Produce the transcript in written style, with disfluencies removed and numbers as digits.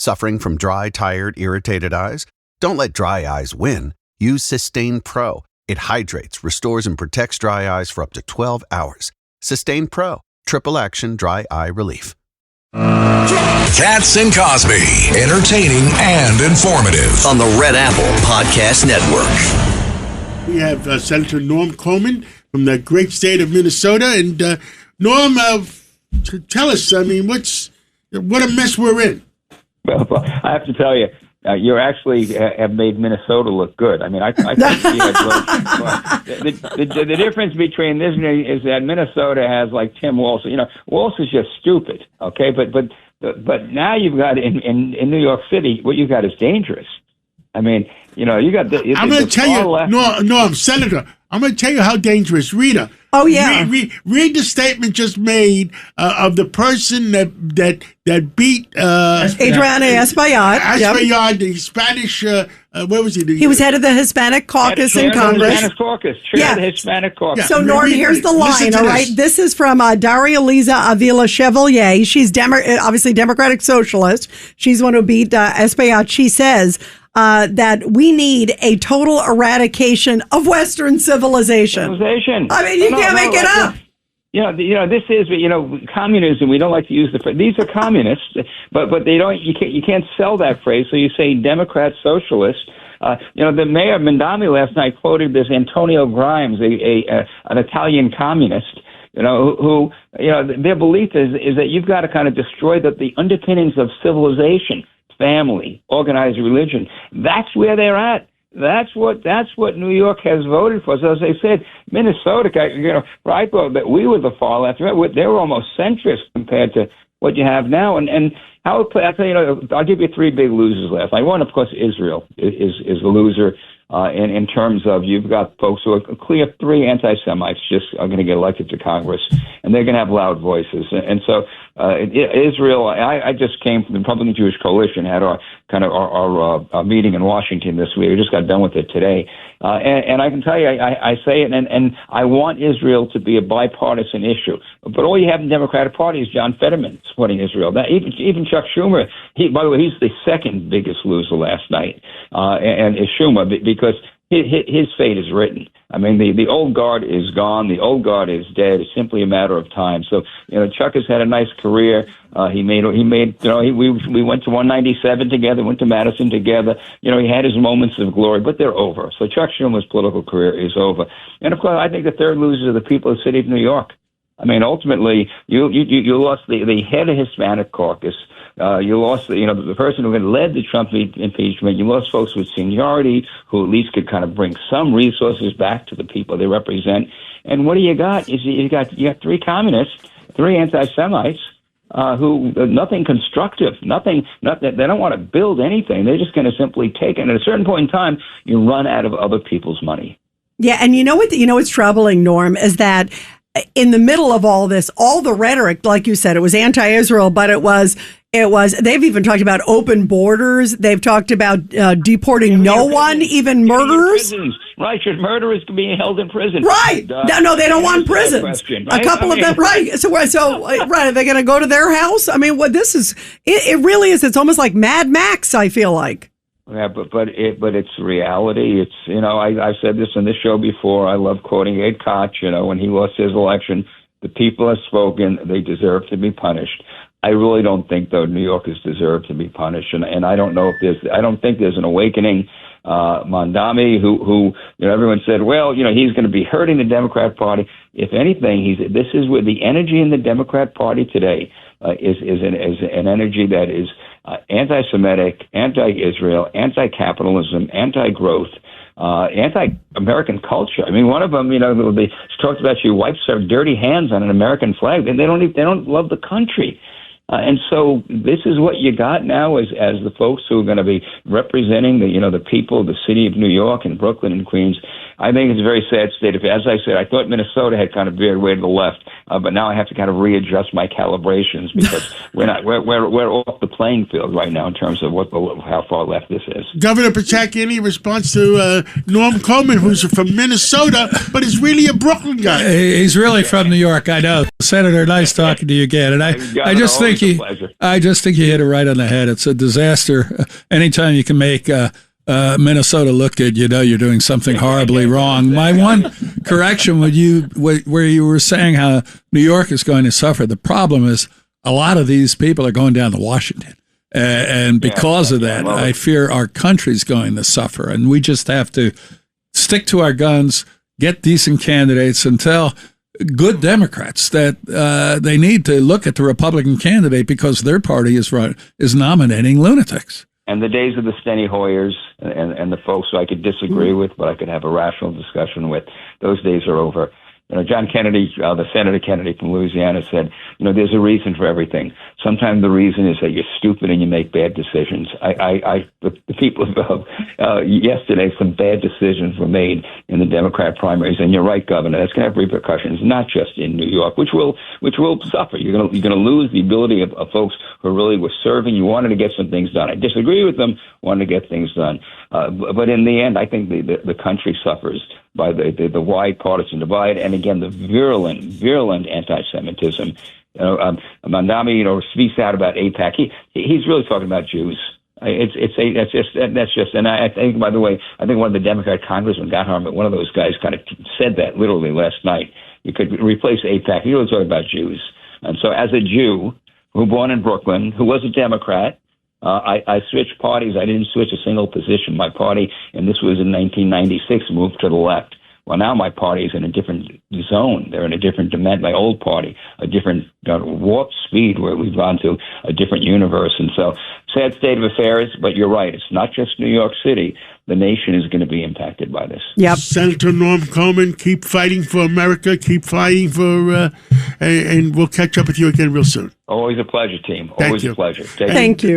Suffering from dry, tired, irritated eyes? Don't let dry eyes win. Use Sustain Pro. It hydrates, restores, and protects dry eyes for up to 12 hours. Sustain Pro. Triple action dry eye relief. Katz and Cosby. Entertaining and informative. On the Red Apple Podcast Network. We have Senator Norm Coleman from the great state of Minnesota. And Norm, tell us, I mean, what a mess we're in. Well, I have to tell you, you actually have made Minnesota look good. I mean, I think the difference between this is that Minnesota has like Tim Walz. You know, Walz is just stupid. Okay, but now you've got in New York City, what you got is dangerous. I mean, you know, you got the. I'm going to tell you, no, Senator. I'm going to tell you how dangerous. Rita. Oh yeah. Read the statement just made of the person that beat Adriana Espaillat. Espaillat, the Spanish. Where was he? He was head of the Hispanic Caucus in Congress. Hispanic Caucus. Chair of the Hispanic Caucus. So Norm, here's the line. All right, this is from Daria Liza Avila Chevalier. She's obviously Democratic Socialist. She's the one who beat Espaillat. She says that we need a total eradication of Western civilization. I mean, you can't make it up. You know, this is, communism. We don't like to use the phrase. These are communists, but they don't. You can't sell that phrase. So you say Democrat, socialist. The mayor of Mandami last night quoted this Antonio Grimes, an Italian communist. Who their belief is that you've got to kind of destroy the underpinnings of civilization. Family, organized religion. That's where they're at. That's what New York has voted for. So as I said, Minnesota, I thought that we were the far left. They were almost centrist compared to what you have now. And how it play, I'll give you three big losers last night. One, of course, Israel is the loser. In terms of you've got folks who are clear three anti-Semites just are going to get elected to Congress, and they're going to have loud voices. And so Israel, I just came from the Republican Jewish Coalition, had our meeting in Washington this week. We just got done with it today. And I can tell you, I say it, and I want Israel to be a bipartisan issue. But all you have in the Democratic Party is John Fetterman supporting Israel. That, even Chuck Schumer, by the way, he's the second biggest loser last night, and is Schumer, because his fate is written. I mean, the old guard is gone. The old guard is dead. It's simply a matter of time. So, Chuck has had a nice career. We went to 197 together, went to Madison together. He had his moments of glory, but they're over. So Chuck Schumer's political career is over. And of course, I think the third loser are the people of the city of New York. I mean, ultimately, you lost the head of Hispanic Caucus. You lost the person who had led the Trump impeachment. You lost folks with seniority who at least could kind of bring some resources back to the people they represent. And what do you got? You got three communists, three anti-Semites who nothing constructive, nothing. They don't want to build anything. They're just going to simply take it. And at a certain point in time, you run out of other people's money. Yeah, and what's troubling, Norm, is that in the middle of all this, all the rhetoric, like you said, it was anti-Israel, but it was, they've even talked about open borders. They've talked about deporting no one, even murderers. Right, should murderers be held in prison? Right. No, they don't want prisons. Question, right? A couple of them, right. So right, are they going to go to their house? I mean, this is, it really is, it's almost like Mad Max, I feel like. Yeah, but it's reality. It's I've said this on this show before. I love quoting Ed Koch. When he lost his election, the people have spoken. They deserve to be punished. I really don't think, though, New Yorkers deserve to be punished, and I don't know if I don't think there's an awakening. Mondami, who everyone said, well, he's going to be hurting the Democrat Party. If anything, this is where the energy in the Democrat Party today is an energy that is anti-Semitic, anti-Israel, anti-capitalism, anti-growth, anti-American culture. I mean, one of them, they talked about she wipes her dirty hands on an American flag. They don't love the country. And so this is what you got now as the folks who are going to be representing the people of the city of New York and Brooklyn and Queens. I think it's a very sad state of affairs. As I said, I thought Minnesota had kind of veered way to the left, but now I have to kind of readjust my calibrations because we're off the playing field right now in terms of how far left this is. Governor Pataki, any response to Norm Coleman, who's from Minnesota, but is really a Brooklyn guy? He's really from New York, I know. Senator, nice talking to you again. And I just think he hit it right on the head. It's a disaster. Anytime you can make Minnesota look good, you know you're doing something horribly wrong. My one correction where you were saying how New York is going to suffer, the problem is a lot of these people are going down to Washington. And because of that, I fear our country's going to suffer. And we just have to stick to our guns, get decent candidates, and tell good Democrats that they need to look at the Republican candidate because their party is nominating lunatics. And the days of the Steny Hoyers and the folks who I could disagree with, but I could have a rational discussion with, those days are over. John Kennedy, the Senator Kennedy from Louisiana, said, there's a reason for everything. Sometimes the reason is that you're stupid and you make bad decisions. The people of yesterday, some bad decisions were made in the Democrat primaries, and you're right, Governor. That's going to have repercussions, not just in New York, which will suffer. You're going to lose the ability of folks who really were serving. You wanted to get some things done. I disagree with them. Wanted to get things done, but in the end, I think the country suffers by the wide partisan divide, and again, the virulent anti-Semitism. Mandami, speaks out about AIPAC. He's really talking about Jews. That's just. And I think, by the way, one of the Democrat congressmen, one of those guys, kind of said that literally last night. You could replace AIPAC. He was talking about Jews, and so as a Jew who was born in Brooklyn, who was a Democrat. I switched parties. I didn't switch a single position. My party, and this was in 1996, moved to the left. Well, now my party is in a different zone. They're in a different dimension. My old party, a different warp speed where we've gone to a different universe. And so, sad state of affairs, but you're right. It's not just New York City. The nation is going to be impacted by this. Yep. Senator Norm Coleman, keep fighting for America. Keep fighting for, and we'll catch up with you again real soon. Always a pleasure, team. Thank Always you. a pleasure. Thank you.